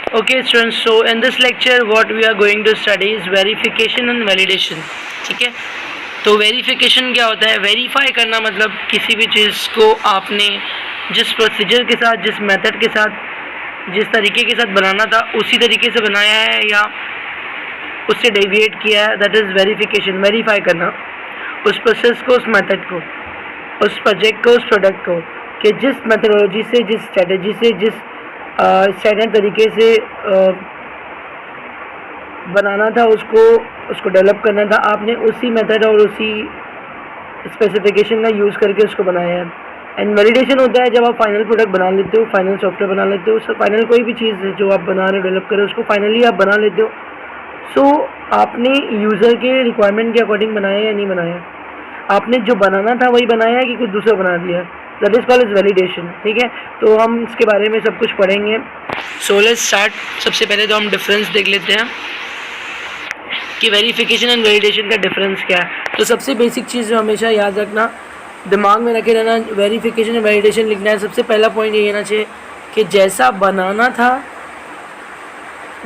Okay students, so in this lecture what we are going to study is verification and validation. ठीक है, तो verification क्या होता है? वेरीफाई करना मतलब किसी भी चीज़ को आपने जिस प्रोसीजर के साथ, जिस मेथड के साथ, जिस तरीके के साथ बनाना था उसी तरीके से बनाया है या उससे डेविएट किया है, दैट इज़ वेरिफिकेशन। वेरीफाई करना उस प्रोसेस को, उस मेथड को, उस प्रोजेक्ट को, उस प्रोडक्ट को, कि जिस मेथडोलॉजी से, जिस स्ट्रेटजी से, जिस स्टैंडर्ड तरीके से बनाना था, उसको डेवलप करना था, आपने उसी मेथड और उसी स्पेसिफिकेशन का यूज़ करके उसको बनाया है। एंड वैलिडेशन होता है जब आप फाइनल प्रोडक्ट बना लेते हो, फाइनल सॉफ्टवेयर बना लेते हो, फाइनल कोई भी चीज़ जो आप बना रहे हो, डेवलप कर रहे हो, उसको फाइनली आप बना लेते हो। सो आपने यूज़र के रिक्वायरमेंट के अकॉर्डिंग बनाया या नहीं बनाया, आपने जो बनाना था वही बनाया है कि कुछ दूसरा बना दिया, that is called is validation. ठीक है, तो हम इसके बारे में सब कुछ पढ़ेंगे। So let's start. सबसे पहले तो हम डिफरेंस देख लेते हैं कि वेरिफिकेशन एंड वैलिडेशन का डिफरेंस क्या है। तो सबसे बेसिक चीज़ जो हमेशा याद रखना, दिमाग में रखे रहना, वेरिफिकेशन एंड वैलिडेशन लिखना है। सबसे पहला पॉइंट ये रहना चाहिए कि जैसा बनाना था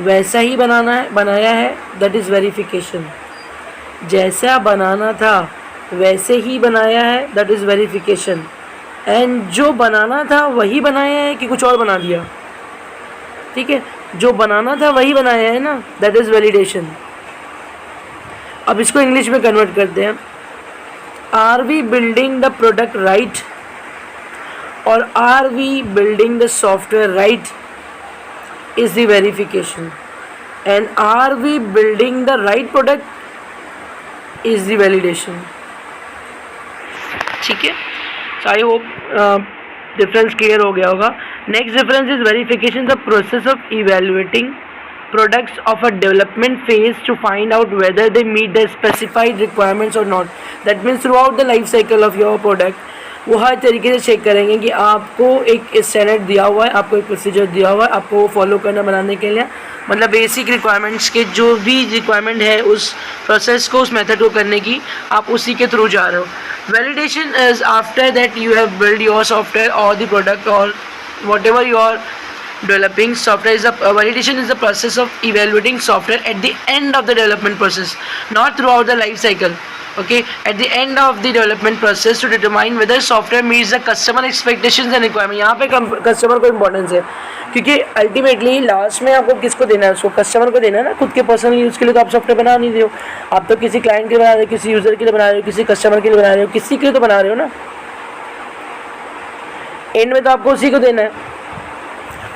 वैसा ही बनाया है, दैट इज़ वेरिफिकेशन। जैसा बनाना था वैसे ही बनाया है, दैट इज़ वेरिफिकेशन। एंड जो बनाना था वही बनाया है कि कुछ और बना दिया, ठीक है, जो बनाना था वही बनाया है ना, दैट इज़ वैलिडेशन। अब इसको इंग्लिश में कन्वर्ट करते हैं। Are we building the product right और are we building the software right is the verification. And are we building the right product is the validation. ठीक है, so I hope difference clear हो गया होगा। Next difference is verification, the process of evaluating products of a development phase to find out whether they meet the specified requirements or not. That means throughout the life cycle of your product वो हर तरीके से check करेंगे कि आपको एक standard दिया हुआ है, आपको एक प्रोसीजर दिया हुआ है, आपको वो फॉलो करना बनाने के लिए, मतलब बेसिक रिक्वायरमेंट्स के जो भी रिक्वायरमेंट है उस प्रोसेस को, उस मेथड को करने की, आप उसी के थ्रू जा रहे हो। Validation is after that you have build your software और द प्रोडक्ट और whatever you are developing software is validation is the process of evaluating software at the end of the development process, not throughout the life cycle. Okay, at the end of the development process to determine whether software meets the customer expectations and requirement. यहाँ पे customer को importance है, क्योंकि ultimately last में आपको किसको देना है, उसको कस्टमर को देना है ना। खुद के पर्सनल यूज़ के लिए तो आप सॉफ्टवेयर बना नहीं रहे हो, आप तो किसी क्लाइंट के लिए बना रहे हो, किसी यूज़र के लिए बना रहे हो, किसी कस्टमर के लिए बना रहे हो, किसी के लिए तो बना रहे हो ना। एंड में तो आपको उसी को देना है।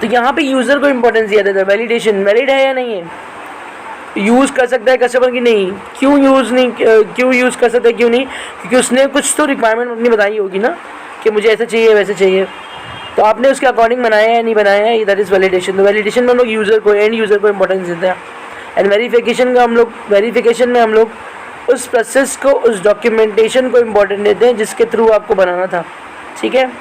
तो यहाँ पे यूज़र को इम्पोर्टेंस दिया जाता है। वैलिडेशन वैलिड है या नहीं है, यूज़ कर सकता है कस्टमर की नहीं, क्यों यूज़ कर सकता है, क्यों नहीं, क्योंकि उसने कुछ तो रिक्वायरमेंट अपनी बताई होगी ना कि मुझे ऐसा चाहिए वैसे चाहिए, तो आपने उसके अकॉर्डिंग बनाया है या नहीं बनाया है, दैट इज़ वैलिडेशन। तो वैलिडेशन में हम लोग यूज़र को, एंड यूज़र को इम्पोर्टेंस देते हैं। एंड वेरिफिकेशन में हम लोग उस प्रोसेस को, उस डॉक्यूमेंटेशन को इम्पोर्टेंट देते हैं जिसके थ्रू आपको बनाना था। ठीक है,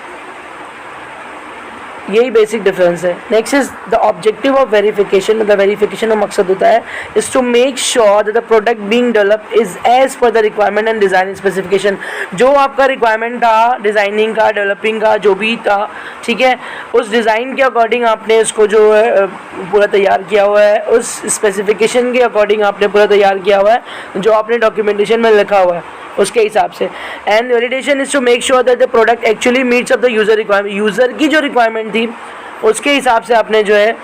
यही बेसिक डिफरेंस है। Next is the objective of verification. मतलब वेरिफिकेशन का मकसद होता है is to make sure that the product being develop is as per the requirement and design specification. जो आपका रिक्वायरमेंट था, डिज़ाइनिंग का, डेवलपिंग का, जो भी था, ठीक है, उस डिज़ाइन के अकॉर्डिंग आपने उसको जो है पूरा तैयार किया हुआ है, उस स्पेसिफिकेशन के अकॉर्डिंग आपने पूरा तैयार किया हुआ है, जो आपने डॉक्यूमेंटेशन में लिखा हुआ है उसके हिसाब से। And validation is to make sure that the product actually meets of the user requirement. User की जो रिक्वायरमेंट थी उसके हिसाब से आपने जो है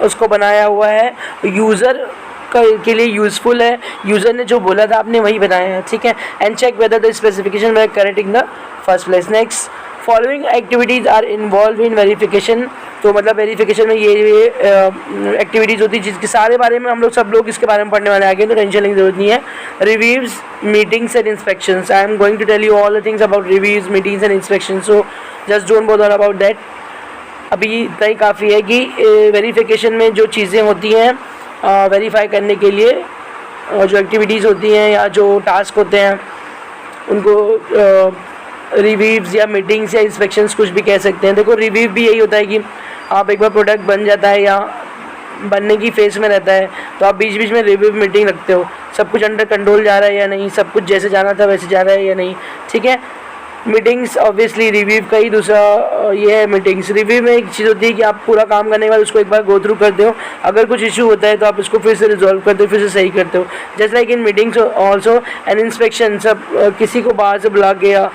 उसको बनाया हुआ है, यूज़र के लिए यूज़फुल है, यूज़र ने जो बोला था आपने वही बनाया है। ठीक है, and check whether the specification were correct in the first place. Next, following activities are involve in verification. तो मतलब वेरिफिकेशन में ये एक्टिविटीज़ होती है जिसके सारे बारे में हम लोग सब लोग इसके बारे में पढ़ने वाले आगे, तो टेंशन लेने की जरूरत नहीं है। Reviews, meetings and inspections. I am going to tell you all the things about reviews, meetings and inspections, so just don't bother about that. अभी इतना ही काफ़ी है कि वेरिफिकेशन में जो चीज़ें होती हैं वेरीफाई करने के लिए, जो एक्टिविटीज़ होती हैं या जो टास्क होते हैं उनको रिव्यूज़ या मीटिंग्स या इंस्पेक्शंस कुछ भी कह सकते हैं। देखो, रिव्यू भी यही होता है कि आप एक बार प्रोडक्ट बन जाता है या बनने की फेज़ में रहता है तो आप बीच बीच में रिव्यू मीटिंग रखते हो, सब कुछ अंडर कंट्रोल जा रहा है या नहीं, सब कुछ जैसे जाना था वैसे जा रहा है या नहीं। ठीक है, मीटिंग्स ऑब्वियसली रिव्यू का ही दूसरा ये है। मीटिंग्स रिव्यू में एक चीज़ होती है कि आप पूरा काम करने के बाद उसको एक बार गो थ्रू करते हो, अगर कुछ इशू होता है तो आप उसको फिर से रिजॉल्व करते हो, फिर से सही करते हो। Just like in meetings also an inspection, सब किसी को बाहर से बुला के या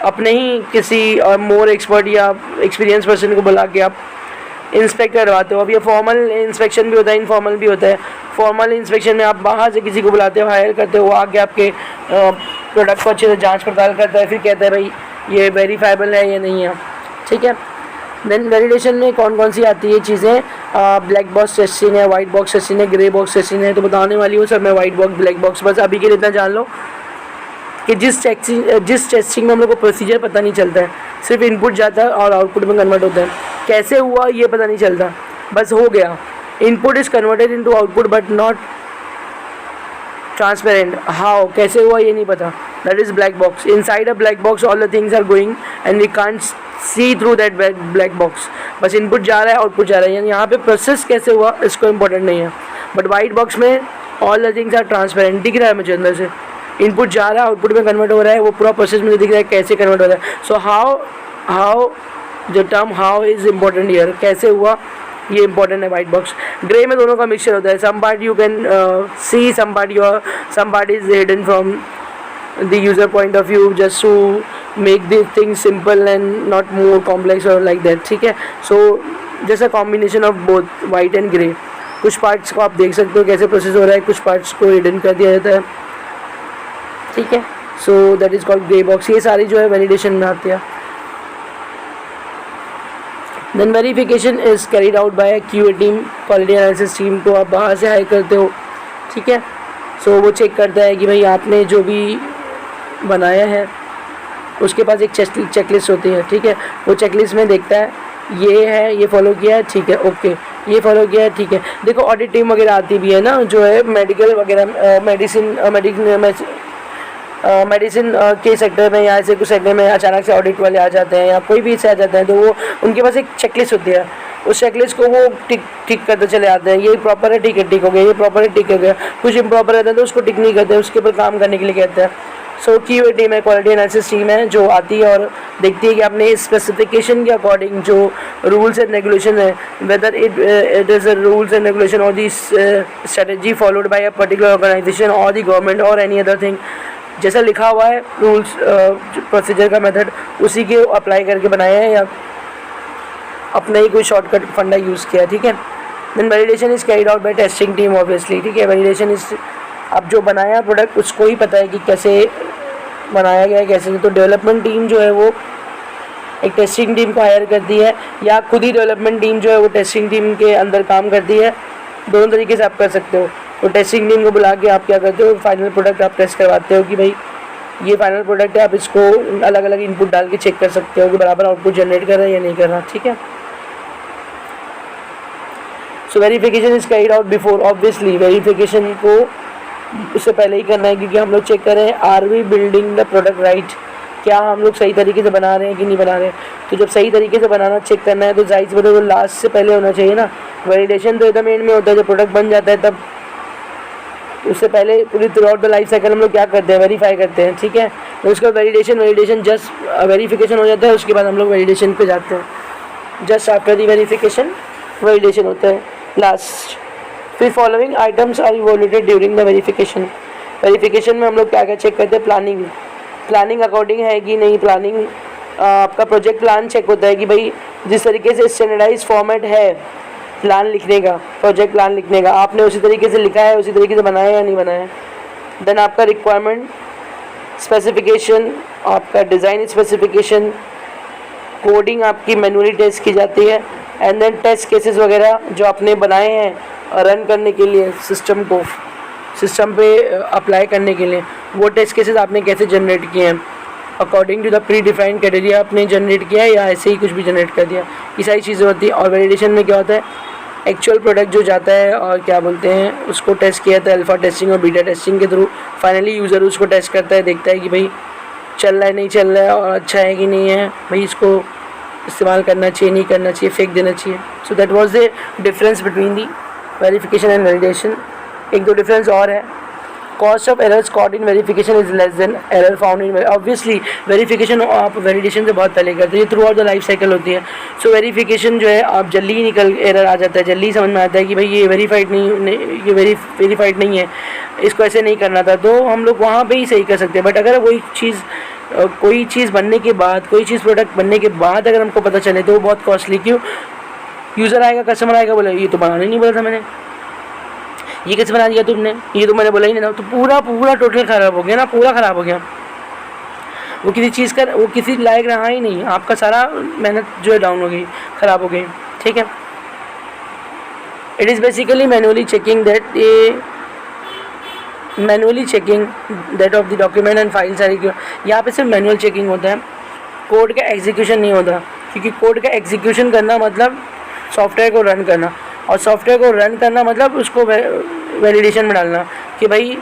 अपने ही किसी मोर एक्सपर्ट या एक्सपीरियंस पर्सन को बुला के आप इंस्पेक्ट करवाते हो। अब ये फॉर्मल इंस्पेक्शन भी होता है, इनफॉर्मल भी होता है। फॉर्मल इंस्पेक्शन में आप बाहर से किसी को बुलाते हो, हायर करते हो, वो आके आपके प्रोडक्ट को अच्छे से जांच पड़ताल करता है, फिर कहता है भाई ये वेरीफाइबल है या नहीं है, ठीक है। देन वैलिडेशन में कौन कौन सी आती है चीज़ें, ब्लैक बॉक्स टेस्टिंग है, वाइट बॉक्स टेस्टिंग है, ग्रे बॉक्स टेस्टिंग है। तो बताने वाली हूँ सर मैं वाइट बॉक्स ब्लैक बॉक्स, बस अभी के लिए इतना जान लो कि जिस टेस्टिंग में हम लोग को प्रोसीजर पता नहीं चलता है, सिर्फ इनपुट जाता है और आउटपुट में कन्वर्ट होता है। कैसे हुआ ये पता नहीं चलता, बस हो गया। Input is converted into output but not transparent. How, कैसे हुआ ये नहीं पता, that is black box. Inside a black box all the things are going and we can't see through that black box. बस इनपुट जा रहा है, output जा रहा है, यानी यहाँ पे प्रोसेस कैसे हुआ इसको इम्पोर्टेंट नहीं है। बट वाइट बॉक्स में all the things are transparent, दिख रहा है मुझे अंदर से, इनपुट जा रहा है, आउटपुट में कन्वर्ट हो रहा है, वो पूरा प्रोसेस मुझे दिख रहा है कैसे कन्वर्ट हो रहा है। सो हाउ जो term how is important year, कैसे हुआ ये इंपॉर्टेंट है वाइट बॉक्स। ग्रे में दोनों का मिक्सचर होता है, some part you can see, some part is hidden from the user point of view just to make this thing simple and not more complex और लाइक दैट, ठीक है। So just a combination of both white and grey. कुछ parts को आप देख सकते हो कैसे प्रोसेस हो रहा है, कुछ पार्ट्स को हिडन कर दिया जाता है, ठीक है। So that is called grey box. ये सारी जो है वैलिडेशन में आती है। Then verification is carried out by QA team, quality analysis team को आप बाहर से हायर करते हो, ठीक है। सो वो चेक करता है कि भाई आपने जो भी बनाया है उसके पास एक चेकलिस्ट होती है, ठीक है। वो चेकलिस्ट में देखता है ये है, ये फॉलो किया है, ठीक है, ओके, ये फॉलो किया है, ठीक है। देखो ऑडिट टीम वगैरह आती भी है ना, जो है मेडिकल वगैरह मेडिसिन के सेक्टर में या ऐसे कुछ सेक्टर में अचानक से ऑडिट वाले आ जाते हैं या कोई भी इससे आ जाते हैं, तो वो उनके पास एक चेकलिस्ट होती है, उस चेकलिस्ट को वो टिक करते चले आते हैं। ये प्रॉपर है, ठीक है, टिक हो गया, ये प्रॉपर है, टिक हो गया। कुछ इम्प्रॉपर रहता है तो उसको टिक नहीं करते, उसके ऊपर काम करने के लिए कहते हैं। सो QA टीम है, क्वालिटी एनालिसिस टीम है, जो आती है और देखती है कि आपने इस स्पेसिफिकेशन के अकॉर्डिंग जो रूल्स एंड रेगुलेशन है, whether it is a rules and regulation और the strategy followed by a particular organisation और दी गवर्नमेंट और एनी अदर थिंग, जैसा लिखा हुआ है रूल्स प्रोसीजर का मेथड, उसी के अप्लाई करके बनाया है या अपना ही कोई शॉर्टकट फंडा यूज़ किया, ठीक है। Then validation is carried out by testing team obviously, ठीक है। वैलिडेशन इज़ अब जो बनाया प्रोडक्ट उसको ही पता है कि कैसे बनाया गया है, कैसे नहीं। तो डेवलपमेंट टीम जो है वो एक टेस्टिंग टीम को हायर करती है या खुद ही डेवलपमेंट टीम जो है वो टेस्टिंग टीम के अंदर काम करती है। दोनों तरीके से आप कर सकते हो। तो टेस्टिंग टीम को बुला के आप क्या करते हो, फाइनल प्रोडक्ट आप टेस्ट करवाते हो कि भाई ये फाइनल प्रोडक्ट है, आप इसको अलग अलग इनपुट डाल के चेक कर सकते हो कि बराबर आउटपुट जनरेट कर रहा है या नहीं कर रहा, ठीक है। So verification is carried out before, obviously verification को उससे पहले ही करना है, क्योंकि हम लोग चेक कर रहे हैं are we building the product right, क्या हम लोग सही तरीके से बना रहे हैं कि नहीं बना रहे हैं। तो जब सही तरीके से बनाना चेक करना है तो जाहिर सी बात है वो लास्ट से पहले होना चाहिए ना। वैलिडेशन तो एकदम एंड में होता है, जब प्रोडक्ट बन जाता है तब, उससे पहले पूरी through out the life cycle हम लोग क्या करते हैं, वेरीफाई करते हैं, ठीक है। तो उसका वैलिडेशन जस्ट वेरिफिकेशन हो जाता है, उसके बाद हम लोग वैलिडेशन पे जाते हैं। Just after the verification validation होता है लास्ट। फिर following items are evaluated during the verification. Verification में हम लोग क्या क्या चेक करते हैं, प्लानिंग अकॉर्डिंग है कि नहीं। प्लानिंग आपका प्रोजेक्ट प्लान चेक होता है कि भाई जिस तरीके से स्टैंडर्डाइज फॉर्मेट है प्लान लिखने का, प्रोजेक्ट प्लान लिखने का, आपने उसी तरीके से लिखा है, उसी तरीके से बनाया या नहीं बनाया। देन आपका रिक्वायरमेंट स्पेसिफिकेशन, आपका डिज़ाइन स्पेसिफिकेशन, कोडिंग आपकी मैनुअली टेस्ट की जाती है। एंड देन टेस्ट केसेस वगैरह जो आपने बनाए हैं रन करने के लिए सिस्टम पे अप्लाई करने के लिए, वो टेस्ट केसेस आपने कैसे जनरेट किए हैं, according to the predefined criteria आपने जनरेट किया है या ऐसे ही कुछ भी जनरेट कर दिया, ये सारी चीज़ें होती हैं। और वैलिडेशन में क्या होता है, एक्चुअल प्रोडक्ट जो जाता है और क्या बोलते हैं उसको टेस्ट किया जाता है अल्फ़ा टेस्टिंग और बीटा टेस्टिंग के थ्रू। फाइनली यूज़र उसको टेस्ट करता है, देखता है कि भाई चल रहा है नहीं चल रहा है और अच्छा है कि नहीं है, भाई इसको इस्तेमाल करना चाहिए नहीं करना चाहिए, फेंक देना चाहिए। So that was the difference between the verification and validation. एक दो डिफरेंस और है, cost of errors caught in verification is less than error found in, obviously verification आप वैलिडेशन से बहुत पहले करते हैं, ये through out the life cycle होती है। सो वेरिफिकेशन जो है आप जल्दी ही निकल एरर आ जाता है, जल्दी समझ में आता है कि भाई ये वेरीफाइड नहीं है, इसको ऐसे नहीं करना था, तो हम लोग वहाँ पे ही सही कर सकते हैं। बट अगर कोई चीज़ बनने के बाद, कोई चीज़ प्रोडक्ट बनने के बाद अगर हमको पता चले तो वो बहुत कॉस्टली, क्यों? यूज़र आएगा, कस्टमर आएगा, बोला ये तो बनाने नहीं बोला था मैंने, ये कैसे बना दिया तुमने, ये तो मैंने बोला ही नहीं था, तो पूरा टोटल ख़राब हो गया ना, पूरा ख़राब हो गया। वो किसी चीज़ का वो किसी लायक रहा ही नहीं, आपका सारा मेहनत जो है डाउन हो गई, ख़राब हो गई। ठीक है, it is basically manually checking that of the document and file सारी। यहाँ पे सिर्फ मैनुअल चेकिंग होता है, कोड का एग्जीक्यूशन नहीं होता, क्योंकि कोड का एग्जीक्यूशन करना मतलब सॉफ्टवेयर को रन करना, और सॉफ्टवेयर को रन करना मतलब उसको वैलिडेशन में डालना कि भाई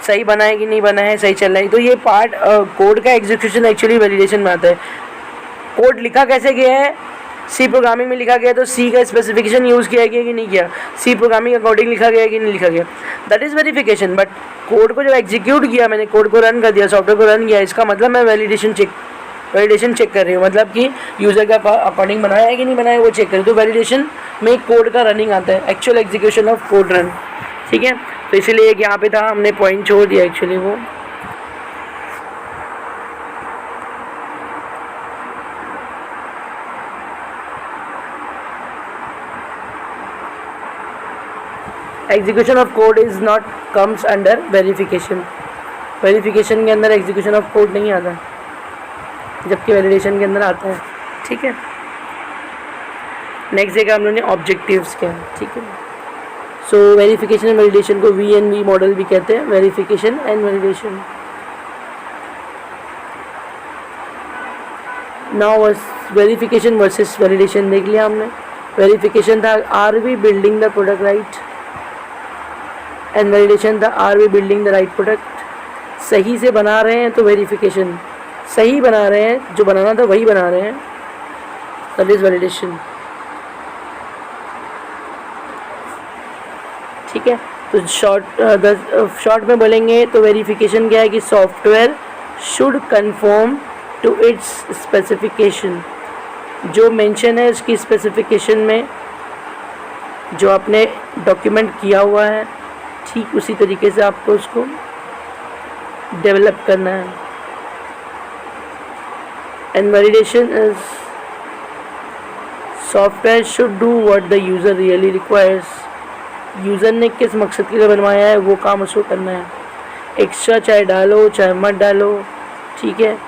सही बना है कि नहीं बना है, सही चल रहा है। तो ये पार्ट कोड का एग्जीक्यूशन एक्चुअली वैलिडेशन में आता है। कोड लिखा कैसे गया है, सी प्रोग्रामिंग में लिखा गया, तो सी का स्पेसिफिकेशन यूज़ किया गया कि नहीं किया, सी प्रोग्रामिंग अकॉर्डिंग लिखा गया कि नहीं लिखा गया, that is verification. But code को जब एग्जीक्यूट किया, मैंने कोड को रन कर दिया, सॉफ्टवेयर को रन किया, इसका मतलब मैं वैलिडेशन चेक कर रही हूँ, मतलब कि यूज़र का अकॉर्डिंग बनाया है कि नहीं बनाया, वो चेक कर रही हूँ। तो वैलिडेशन में कोड का रनिंग आता है, actual execution of code run. ठीक है, तो इसीलिए एक यहाँ पे था, हमने पॉइंट छोड़ दिया एक्चुअली वो। Execution of code is not comes under verification. Verification के अंदर एग्जीक्यूशन ऑफ कोड नहीं आता, जबकि वैलिडेशन के अंदर आता है। ठीक है, नेक्स्ट देखा हम लोगों ने ऑब्जेक्टिव्स क्या है। ठीक है, सो वेरिफिकेशन एंड वैलिडेशन को VNV मॉडल भी कहते हैं, verification and validation. Now verification versus validation देख लिया हमने। वेरिफिकेशन था are we building the product right, and validation था are we building the right product. सही से बना रहे हैं तो वेरिफिकेशन, सही बना रहे हैं, जो बनाना था वही बना रहे हैं, दैट इज़ वैलिडेशन। ठीक है, तो शॉर्ट में बोलेंगे तो वेरिफिकेशन क्या है कि software should conform to its specification, जो मेंशन है उसकी स्पेसिफिकेशन में, जो आपने डॉक्यूमेंट किया हुआ है ठीक उसी तरीके से आपको उसको डेवलप करना है। And validation is software should do what the user really requires, user ने किस मकसद के लिए बनवाया है वो काम उसको करना है। एक्स्ट्रा चाहे डालो चाहे मत डालो, ठीक है,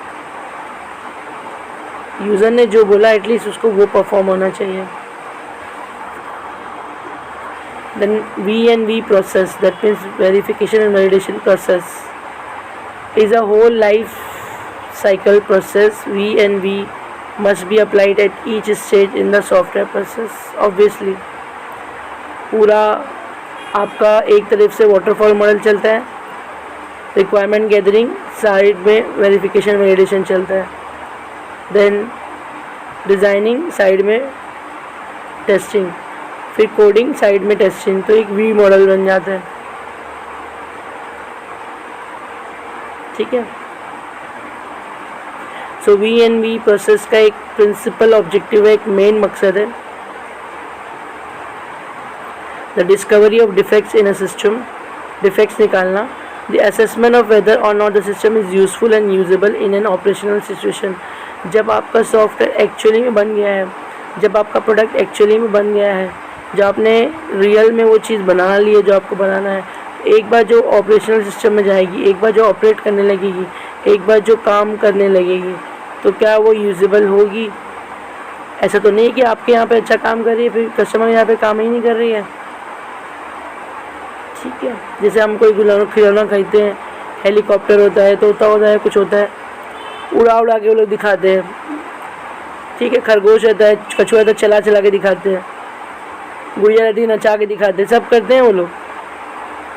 यूज़र ने जो बोला एटलीस्ट उसको वो परफॉर्म होना चाहिए। Then V&V process, that means verification and validation process, is a whole life cycle process. V&V must be applied at each stage in the software process. Obviously, पूरा आपका एक तरफ से वाटरफॉल मॉडल चलता है, रिक्वायरमेंट गैदरिंग साइड में verification validation चलता है, देन डिज़ाइनिंग साइड में टेस्टिंग, फिर कोडिंग साइड में टेस्टिंग, तो एक वी मॉडल बन जाता है। ठीक है, सो V&V प्रोसेस का एक प्रिंसिपल ऑब्जेक्टिव है, एक मेन मकसद है, the discovery of defects in a system, defects निकालना, द असेसमेंट ऑफ वेदर और not the system is useful and usable in an operational situation. जब आपका सॉफ्टवेयर एक्चुअली में बन गया है, जब आपका प्रोडक्ट एक्चुअली में बन गया है, जो आपने रियल में वो चीज़ बना ली है जो आपको बनाना है, एक बार जो ऑपरेशनल सिस्टम में जाएगी, एक बार जो ऑपरेट करने लगेगी, एक बार जो काम करने लगेगी, तो क्या वो यूजेबल होगी? ऐसा तो नहीं कि आपके यहाँ पे अच्छा काम कर रही है फिर कस्टमर यहाँ पे काम ही नहीं कर रही है। ठीक है, जैसे हम कोई खिलौना खरीदते हैं, हेलीकॉप्टर होता है, तोता होता है, कुछ होता है, उड़ा के वो लोग दिखाते हैं। ठीक है, खरगोश रहता है, कछुआ रहता है, चला के दिखाते हैं, गुड़िया रहती है, नचा के दिखाते हैं, सब करते हैं वो लोग।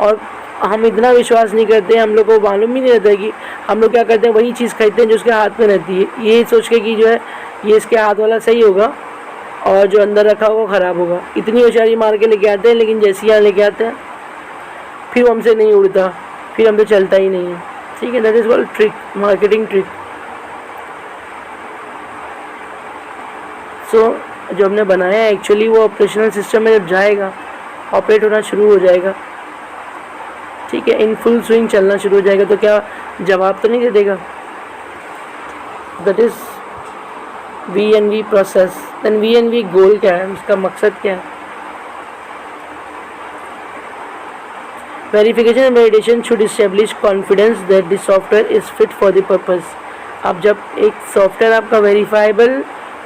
और हम इतना विश्वास नहीं करते, हम लोग को मालूम ही नहीं रहता है कि हम लोग क्या करते हैं, वही चीज़ खरीदते हैं जो उसके हाथ में रहती है, ये सोच के कि जो है ये इसके हाथ वाला सही होगा और जो अंदर रखा होगा वो ख़राब होगा। इतनी होशियारी मार के लेके आते हैं, लेकिन जैसे यहाँ लेके आते हैं फिर वो हमसे नहीं उड़ता, फिर हम तो चलता ही नहीं है, ठीक है। That is called trick, marketing trick. So जो हमने बनाया है एक्चुअली वो ऑपरेशनल सिस्टम में जब जाएगा, ऑपरेट होना शुरू हो जाएगा, ठीक है, इन फुल स्विंग चलना शुरू हो जाएगा, तो क्या जवाब तो नहीं दे देगा? That is VNV process. Then VNV goal क्या है, उसका मकसद क्या है? Verification and validation should establish confidence that the software is fit for the purpose. अब जब एक सॉफ्टवेयर आपका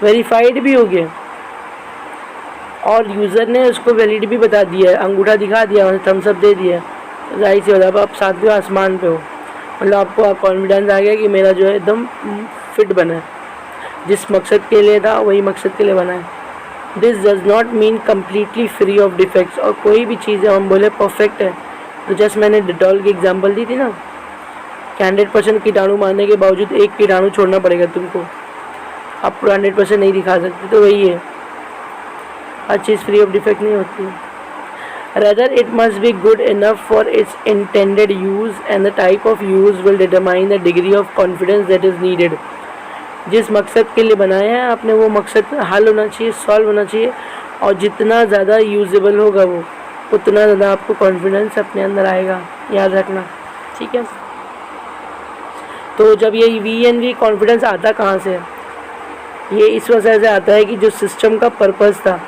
वेरीफाइड भी हो गया और यूज़र ने उसको वैलिड भी बता दिया है, अंगूठा दिखा दिया, थम्स अप दे दिया, जाहिर सी बात है आप सातवें आसमान पे हो, मतलब आपको कॉन्फिडेंस आ गया कि मेरा जो है एकदम फिट बना है, जिस मकसद के लिए था वही मकसद के लिए बना है। This does not mean completely free of defects. और कोई भी चीज़ हम बोले परफेक्ट है, तो जस्ट मैंने डिटॉल की एग्जांपल दी थी ना कि 100% कीटाणु मारने के बावजूद एक कीटाणु छोड़ना पड़ेगा तुमको, आप पूरा 100% नहीं दिखा सकते, तो वही है, हर चीज़ फ्री ऑफ डिफेक्ट नहीं होती। Rather it must be good enough for its intended use and the type of use will determine the degree of confidence that is needed। जिस मकसद के लिए बनाया है आपने वो मकसद हल होना चाहिए, सॉल्व होना चाहिए, और जितना ज़्यादा यूजेबल होगा वो उतना ज़्यादा आपको कॉन्फिडेंस अपने अंदर आएगा, याद रखना, ठीक है। तो जब ये VNV कॉन्फिडेंस आता कहाँ से? ये इस वजह से आता है कि जो सिस्टम का पर्पस था,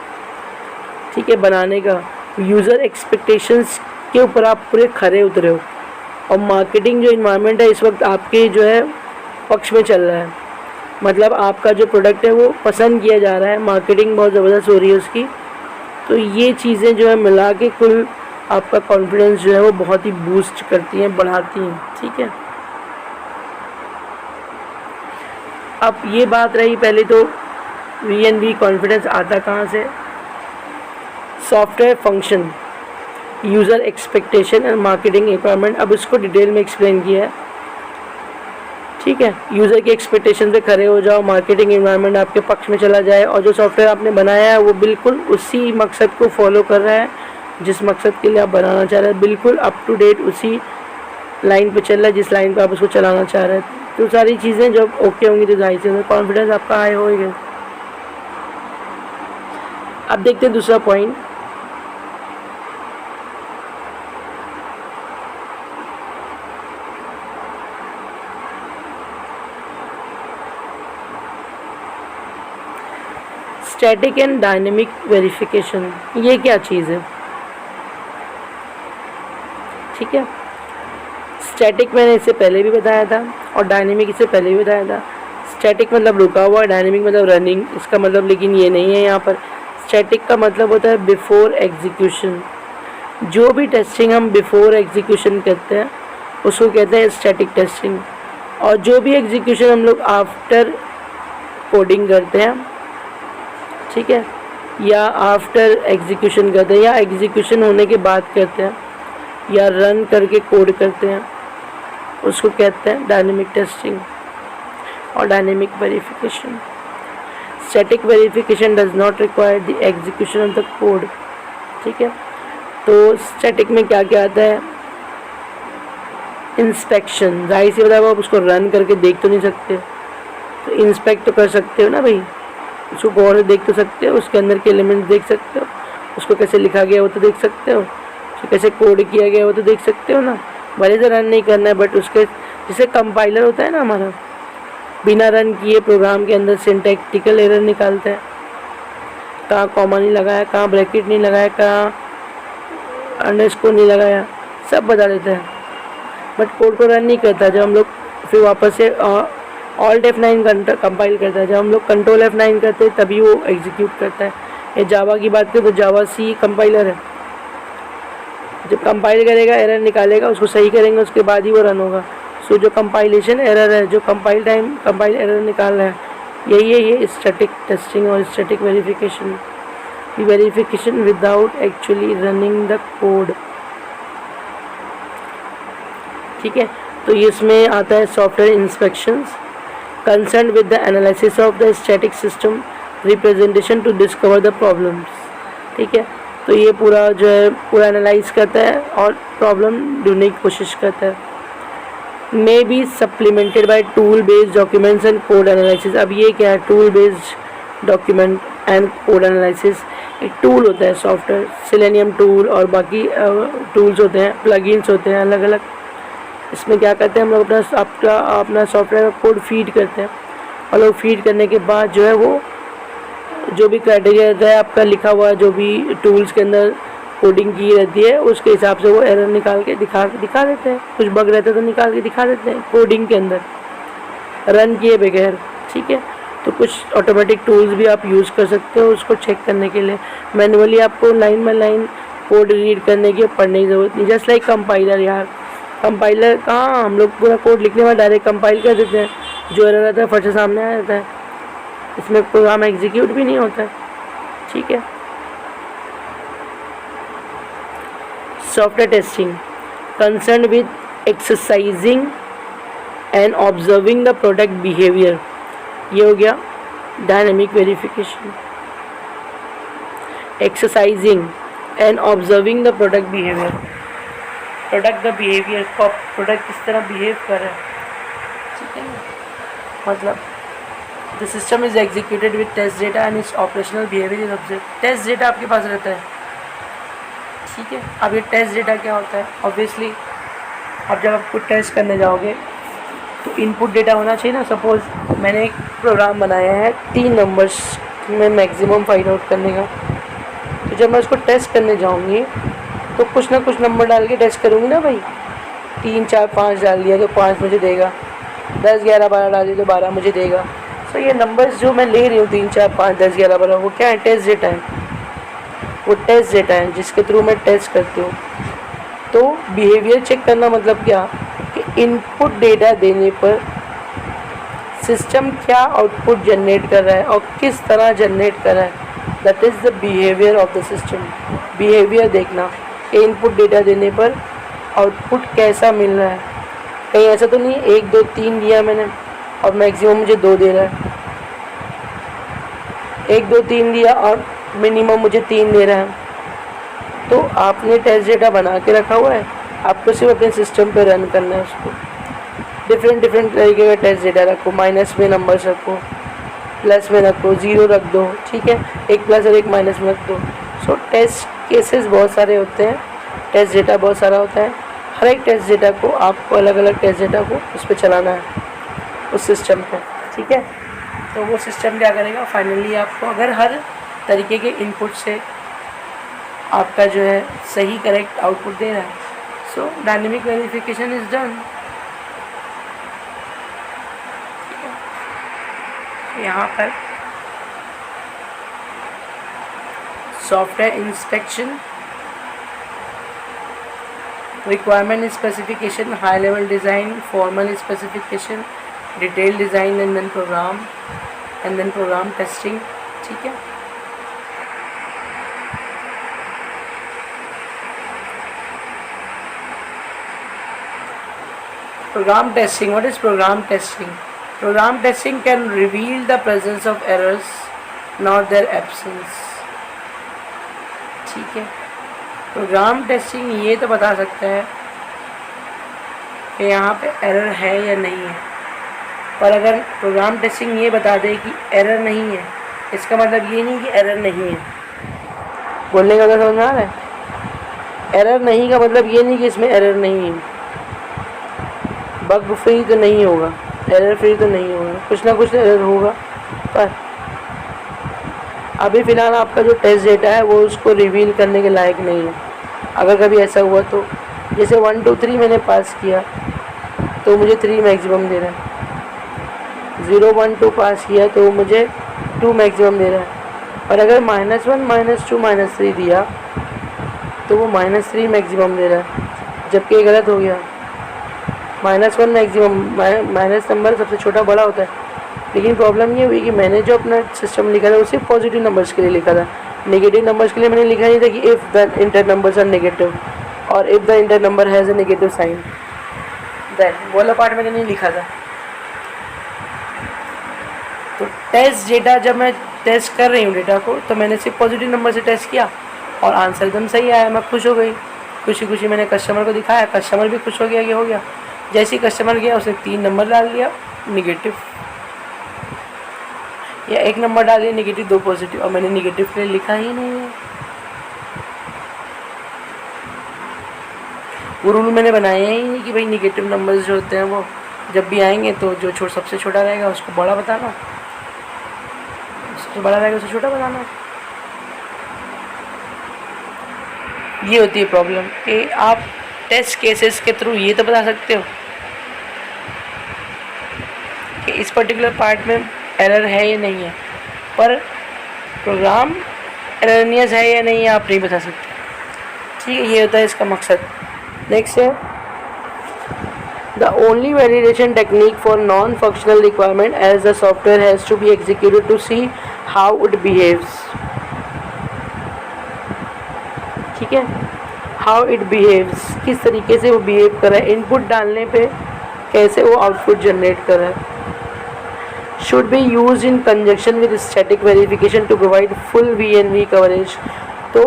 ठीक है, बनाने का, यूज़र एक्सपेक्टेशंस के ऊपर आप पूरे खरे उतरे हो, और मार्केटिंग जो इन्वायरमेंट है इस वक्त आपके जो है पक्ष में चल रहा है, मतलब आपका जो प्रोडक्ट है वो पसंद किया जा रहा है, मार्केटिंग बहुत ज़बरदस्त हो रही है उसकी। तो ये चीज़ें जो है मिला के कुल आपका कॉन्फिडेंस जो है वो बहुत ही बूस्ट करती हैं, बढ़ाती हैं, ठीक है। अब ये बात रही पहले तो VNV कॉन्फिडेंस आता कहाँ से? Software function, user expectation and marketing requirement. अब इसको डिटेल में एक्सप्लेन किया है, ठीक है। यूज़र की एक्सपेक्टेशन पे खड़े हो जाओ, मार्केटिंग इन्वायरमेंट आपके पक्ष में चला जाए, और जो सॉफ्टवेयर आपने बनाया है वो बिल्कुल उसी मकसद को फॉलो कर रहा है जिस मकसद के लिए आप बनाना चाह रहे हैं, बिल्कुल अप टू डेट उसी लाइन पे चल रहा है जिस लाइन पे आप उसको चलाना चाह रहे हैं। तो सारी चीज़ें जब ओके होंगी तो जाहिर से कॉन्फिडेंस आपका हाई होगा। अब देखते हैं दूसरा point, static and dynamic verification. ये क्या चीज़ है, ठीक है। स्टैटिक मैंने इससे पहले भी बताया था और डायनेमिक इससे पहले भी बताया था। स्टैटिक मतलब रुका हुआ, डायनेमिक मतलब रनिंग, इसका मतलब लेकिन ये नहीं है यहाँ पर। स्टैटिक का मतलब होता है बिफोर एग्जीक्यूशन। जो भी टेस्टिंग हम बिफोर एग्जीक्यूशन करते हैं उसको कहते हैं स्टैटिक टेस्टिंग, और जो भी एग्जीक्यूशन हम लोग आफ्टर कोडिंग करते हैं, ठीक है, या आफ्टर एग्जीक्यूशन करते हैं, या एग्जीक्यूशन होने के बाद करते हैं, या रन करके कोड करते हैं, उसको कहते हैं डायनेमिक टेस्टिंग और dynamic verification. Static verification does not require the execution of the code, ठीक है। तो स्टैटिक में क्या क्या आता है? इंस्पेक्शन, जाहिर सी बात है आप उसको रन करके देख तो नहीं सकते, तो इंस्पेक्ट तो कर सकते हो ना भाई, उसको गौर से देख तो सकते हो, उसके अंदर के एलिमेंट्स देख सकते हो, उसको कैसे लिखा गया वो तो देख सकते हो, उसको कैसे कोड किया गया वो तो देख सकते हो ना। भले से रन नहीं करना है, बट उसके जैसे कंपाइलर होता है ना हमारा, बिना रन किए प्रोग्राम के अंदर सिंटैक्टिकल एरर निकालता है, कहाँ कॉमा नहीं लगाया, कहाँ ब्रैकेट नहीं लगाया, कहाँ अंडरस्कोर नहीं लगाया, सब बता देता है, बट कोड को रन नहीं करता। जब हम लोग फिर वापस से ऑल्ट F9 कंपाइल करता है, जब हम लोग कंट्रोल F9 करते हैं तभी वो एग्जीक्यूट करता है। ये जावा की बात करें तो जावा C कंपाइलर है, जब कंपाइल करेगा एरर निकालेगा, उसको सही करेंगे, उसके बाद ही वो रन होगा। सो जो कंपाइलेशन एरर है, जो कंपाइल एरर निकाल रहा है, यही है ये स्टैटिक टेस्टिंग और static verification. Verification without actually running the code, ठीक है। तो इसमें आता है software inspections, concern with the analysis of the static system representation to discover the problems, ठीक है। तो ये पूरा जो है पूरा एनालाइज करता है और प्रॉब्लम ढूंढने की कोशिश करता है। May be supplemented by tool based documents and code analysis. अब ये क्या है, tool based document and code analysis. एक टूल होता है सॉफ्टवेयर, सिलेनियम टूल और बाकी टूल्स होते हैं, प्लगइन्स होते हैं अलग अलग। इसमें क्या करते हैं हम लोग अपना सॉफ्टवेयर का कोड फीड करते हैं और लोग फीड करने के बाद जो है वो जो भी क्राइटेरिया रहता है आपका लिखा हुआ, जो भी टूल्स के अंदर कोडिंग की रहती है उसके हिसाब से वो एरर निकाल के दिखा देते हैं। कुछ बग रहता है तो निकाल के दिखा देते हैं कोडिंग के अंदर रन किए बगैर, ठीक है। तो कुछ ऑटोमेटिक टूल्स भी आप यूज़ कर सकते हो उसको चेक करने के लिए। मैनुअली आपको line by line code read करने की पढ़ने की ज़रूरत नहीं। जस्ट लाइक कंपाइलर यार, कंपाइलर कहाँ हम लोग पूरा कोड लिखने में डायरेक्ट कंपाइल कर देते हैं, जो एरर रहता है फट से सामने आ जाता है, इसमें प्रोग्राम एग्जीक्यूट भी नहीं होता है, ठीक है। Software testing concern with exercising and observing the product behaviour, ये हो गया dynamic verification. Exercising and observing the product behaviour, product का बिहेवियर, प्रोडक्ट किस तरह बिहेव कर रहा है, ठीक है ना। मतलब the system is executed with test data and its operational behaviour is observe. Test data आपके पास रहता है, ठीक है। अब ये टेस्ट डेटा क्या होता है, ऑब्वियसली अब जब आप कुछ टेस्ट करने जाओगे तो इनपुट डेटा होना चाहिए ना। सपोज़ मैंने एक प्रोग्राम बनाया है 3 नंबर्स में मैक्सिमम फाइंड आउट करने का, तो जब मैं उसको टेस्ट करने जाऊँगी तो कुछ ना कुछ नंबर डाल के टेस्ट करूँगी ना भाई। 3 4 5 डाल दिया तो 5 मुझे देगा, 10 11 12 डाल दिया तो 12 मुझे देगा। सो ये नंबर्स जो मैं ले रही हूँ 3 4 5 10 11 12 वो क्या है, टेस्ट डेटा है, वो टेस्ट डेटा है जिसके थ्रू मैं टेस्ट करती हूँ। तो बिहेवियर चेक करना मतलब क्या कि इनपुट डेटा देने पर सिस्टम क्या आउटपुट जनरेट कर रहा है और किस तरह जनरेट कर रहा है, that is the behaviour of the system. Behaviour देखना कि इनपुट डेटा देने पर आउटपुट कैसा मिल रहा है। कहीं ऐसा तो नहीं 1 2 3 दिया मैंने और मैक्सिमम मुझे 2 दे रहा है, 1 2 3 दिया और मिनिमम मुझे 3 दे रहा है। तो आपने टेस्ट डेटा बना के रखा हुआ है, आपको सिर्फ अपने सिस्टम पे रन करना है उसको। डिफरेंट तरीके का टेस्ट डेटा रखो, माइनस में नंबर्स रखो, प्लस में रखो, 0 रख दो, ठीक है, एक प्लस और एक माइनस में रख दो। सो टेस्ट केसेस बहुत सारे होते हैं, टेस्ट डेटा बहुत सारा होता है। हर एक टेस्ट डेटा को आपको अलग अलग टेस्ट डेटा को उस पर चलाना है, उस सिस्टम पे, ठीक है। तो वो सिस्टम क्या करेगा, फाइनली आपको अगर हर तरीके के इनपुट से आपका जो है सही करेक्ट आउटपुट दे रहा है, so dynamic verification is done. यहाँ पर software inspection, requirement specification, high level design, formal specification, detail design and then program testing, ठीक है। Program testing. What is program testing? Program testing can reveal the presence of errors, not their absence. ठीक है। Program testing ये तो बता सकता है कि यहाँ पे एरर है या नहीं है, पर अगर प्रोग्राम टेस्टिंग ये बता दे कि एरर नहीं है, इसका मतलब ये नहीं कि एरर नहीं है। बोलने का तो समझ आ रहा है, एरर नहीं का मतलब ये नहीं कि इसमें एरर नहीं है। बग फ्री तो नहीं होगा, एरर फ्री तो नहीं होगा, कुछ ना कुछ एरर होगा। पर अभी फ़िलहाल आपका जो टेस्ट डेटा है वो उसको रिवील करने के लायक नहीं है। अगर कभी ऐसा हुआ तो जैसे 1 2 3 मैंने पास किया तो मुझे 3 मैक्सिमम दे रहा है, 0 1 2 पास किया तो मुझे 2 मैक्सिमम दे रहा है। और अगर -1 -2 -3 दिया तो वो -3 मैक्सिमम दे रहा है, जबकि ये गलत हो गया। -1 मैक्सिमम, माइनस नंबर सबसे छोटा बड़ा होता है। लेकिन प्रॉब्लम ये हुई कि मैंने जो अपना सिस्टम लिखा था वो सिर्फ पॉजिटिव नंबर्स के लिए लिखा था, नेगेटिव नंबर्स के लिए मैंने लिखा नहीं था कि if the enter numbers are negative और if the enter number has a negative sign, then वो वाला पार्ट मैंने नहीं लिखा था। तो टेस्ट डेटा जब मैं टेस्ट कर रही हूँ डेटा को, तो मैंने सिर्फ पॉजिटिव नंबर से टेस्ट किया, और आंसर एकदम सही आया, मैं खुश हो गई। खुशी खुशी मैंने कस्टमर को दिखाया, कस्टमर भी खुश हो गया, ये हो गया। जैसे ही कस्टमर गया उसने 3 नंबर डाल दिया निगेटिव, या 1 नंबर डाल दिया निगेटिव, 2 पॉजिटिव, और मैंने निगेटिव के लिए लिखा ही नहीं है। वो रूल मैंने बनाया ही नहीं कि भाई निगेटिव नंबर्स जो होते हैं वो जब भी आएंगे तो जो सबसे छोटा रहेगा उसको बड़ा बताना, सबसे बड़ा रहेगा उसको छोटा बताना। ये होती है प्रॉब्लम कि आप टेस्ट केसेस के थ्रू ये तो बता सकते हो कि इस पर्टिकुलर पार्ट में एरर है या नहीं है, पर प्रोग्राम एररनियस है या नहीं है आप नहीं बता सकते। ठीक है, ये होता है इसका मकसद। नेक्स्ट है the only validation technique for non-functional requirement as the software has to be executed to see how it behaves। ठीक है, how it behaves, किस तरीके से वो बिहेव कर रहा है, इनपुट डालने पे कैसे वो आउटपुट जनरेट कर रहा है। should be used in conjunction with static verification to provide full VNV coverage। तो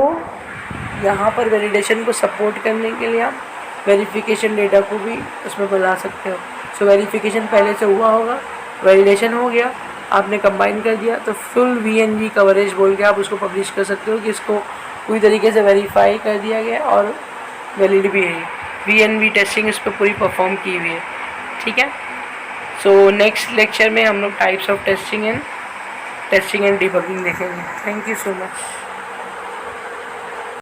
यहाँ पर वैलिडेशन को सपोर्ट करने के लिए आप वेरिफिकेशन डेटा को भी उसमें बुला सकते हो। सो वेरिफिकेशन पहले से हुआ होगा, वैलिडेशन हो गया, आपने कंबाइन कर दिया, तो फुल VNV कवरेज बोल के आप उसको पब्लिश कर सकते हो कि इसको पूरी तरीके से वेरीफाई कर दिया गया और वैलिड भी है। VNV टेस्टिंग इस पर पूरी परफॉर्म की हुई है। ठीक है, सो नेक्स्ट लेक्चर में हम लोग types of testing and debugging देखेंगे। Thank you so much.